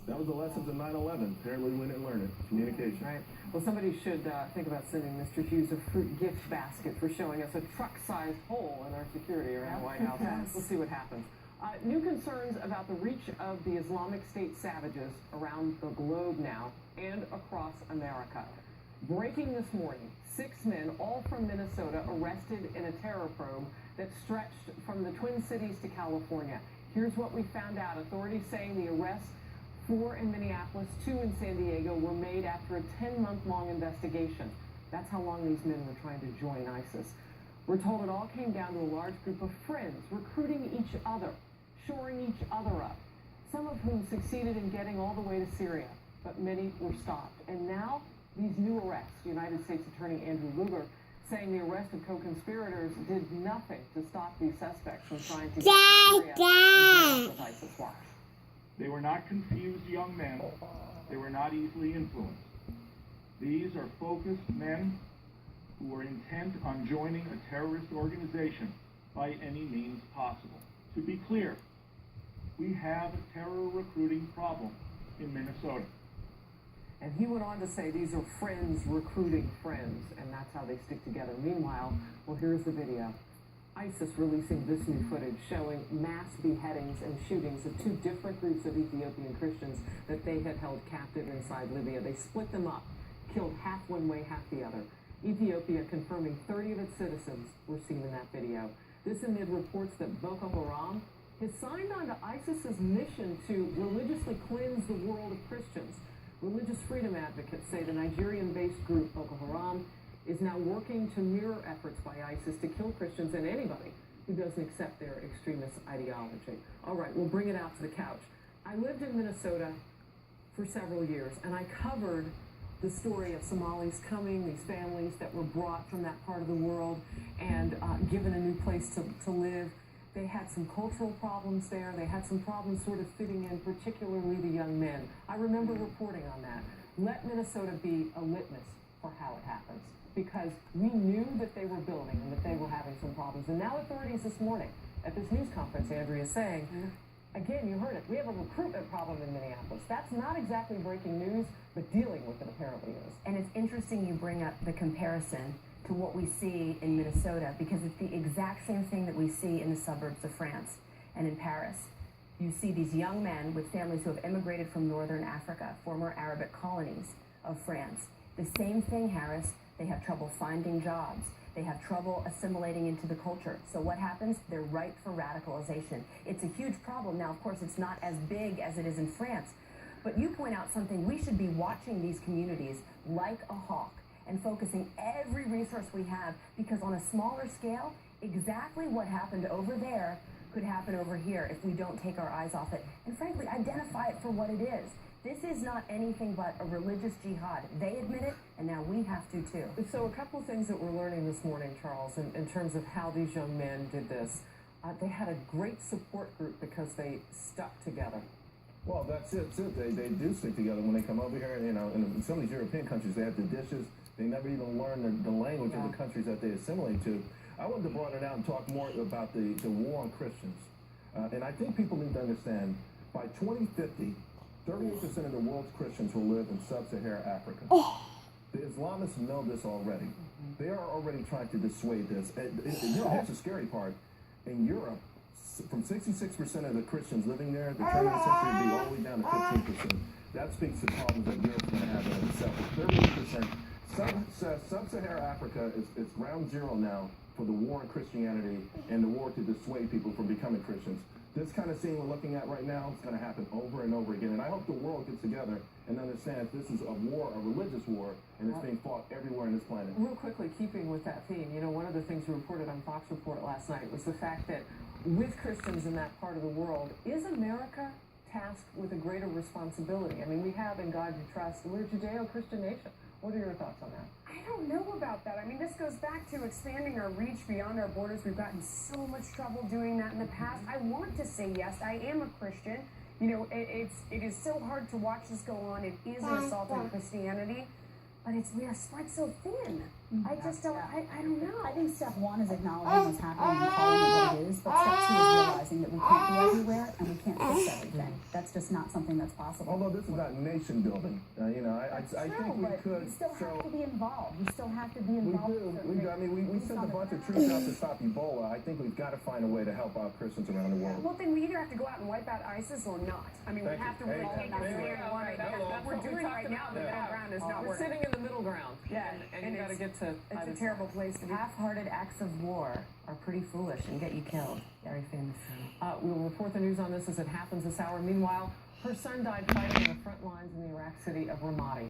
That was the lessons of 9/11. Apparently we didn't learn it. Communication. Right. Well, somebody should think about sending Mr. Hughes a fruit gift basket for showing us a truck-sized hole in our security around the White House. We'll see what happens. New concerns about the reach of the Islamic State savages around the globe now and across America. Breaking this morning, 6 men, all from Minnesota, arrested in a terror probe that stretched from the Twin Cities to California. Here's what we found out. Authorities saying the arrests, 4 in Minneapolis, 2 in San Diego, were made after a 10-month-long investigation. That's how long these men were trying to join ISIS. We're told it all came down to a large group of friends recruiting each other, shoring each other up, some of whom succeeded in getting all the way to Syria, but many were stopped. And now, these new arrests, United States Attorney Andrew Lugar saying the arrest of co-conspirators did nothing to stop these suspects from trying to get to Syria with ISIS watch. They were not confused young men. They were not easily influenced. These are focused men who were intent on joining a terrorist organization by any means possible. To be clear, we have a terror recruiting problem in Minnesota. And he went on to say these are friends recruiting friends, and that's how they stick together. Meanwhile, well, here's the video. ISIS releasing this new footage showing mass beheadings and shootings of 2 different groups of Ethiopian Christians that they had held captive inside Libya. They split them up, killed half one way, half the other. Ethiopia confirming 30 of its citizens were seen in that video. This amid reports that Boko Haram has signed on to ISIS's mission to religiously cleanse the world of Christians. Religious freedom advocates say the Nigerian-based group Boko Haram is now working to mirror efforts by ISIS to kill Christians and anybody who doesn't accept their extremist ideology. All right, we'll bring it out to the couch. I lived in Minnesota for several years, and I covered the story of Somalis coming, these families that were brought from that part of the world and given a new place to live. They had some cultural problems there. They had some problems sort of fitting in, particularly the young men. I remember reporting on that. Let Minnesota be a litmus for how it happens, because we knew that they were building and that they were having some problems. And now authorities this morning at this news conference, Andrea, is saying, again, you heard it, we have a recruitment problem in Minneapolis. That's not exactly breaking news, but dealing with it apparently is. And it's interesting you bring up the comparison to what we see in Minnesota, because it's the exact same thing that we see in the suburbs of France and in Paris. You see these young men with families who have immigrated from northern Africa, former Arabic colonies of France. The same thing, Harris. They have trouble finding jobs. They have trouble assimilating into the culture. So what happens? They're ripe for radicalization. It's a huge problem. Now, of course, it's not as big as it is in France. But you point out something. We should be watching these communities like a hawk and focusing every resource we have, because on a smaller scale, exactly what happened over there could happen over here if we don't take our eyes off it and, frankly, identify it for what it is. This is not anything but a religious jihad. They admit it, and now we have to too. So a couple of things that we're learning this morning, Charles, in terms of how these young men did this. They had a great support group because they stuck together. Well, that's it. They do stick together when they come over here. You know, in some of these European countries, they have the dishes. They never even learn the language of the countries that they assimilate to. I wanted to broaden it out and talk more about the war on Christians. And I think people need to understand, by 2050, 38% of the world's Christians will live in sub-Saharan Africa. The Islamists know this already. They are already trying to dissuade this. You know, here's the scary part. In Europe, from 66% of the Christians living there, the turn of the century will be all the way down to 15%. That speaks to problems that Europe's going to have in itself. 38%. Sub-Saharan Africa is ground zero now for the war on Christianity and the war to dissuade people from becoming Christians. This kind of scene we're looking at right now is going to happen over and over again. And I hope the world gets together and understands this is a war, a religious war, and it's being fought everywhere on this planet. Real quickly, keeping with that theme, you know, one of the things we reported on Fox Report last night was the fact that with Christians in that part of the world, is America tasked with a greater responsibility? I mean, we have In God We Trust. We're a Judeo-Christian nation. What are your thoughts on that? I don't know about that. I mean, this goes back to expanding our reach beyond our borders. We've gotten so much trouble doing that in the past. I want to say yes, I am a Christian. You know, it is so hard to watch this go on. It is an assault on Christianity. but we are spread so thin. I just don't, I don't know. I think step one is acknowledging what's happening and calling it what it is, but step two is realizing that we can't be everywhere and we can't fix everything. That's just not something that's possible. Although this is not nation building, you know, I think we could. We still have to be involved. We still have to be We involved. do. I mean, we sent a bunch of troops out to stop Ebola. I think we've got to find a way to help out Christians around the world. Well, then we either have to go out and wipe out ISIS or not. I mean, we have to really take a stand on it. What we're doing right now, the middle ground is not We're working. sitting in the middle ground. Yeah, and you got to get to It's either a terrible place to be. Half-hearted acts of war are pretty foolish and get you killed. Very famous saying. We'll report the news on this as it happens this hour. Meanwhile, her son died fighting on the front lines in the Iraq city of Ramadi.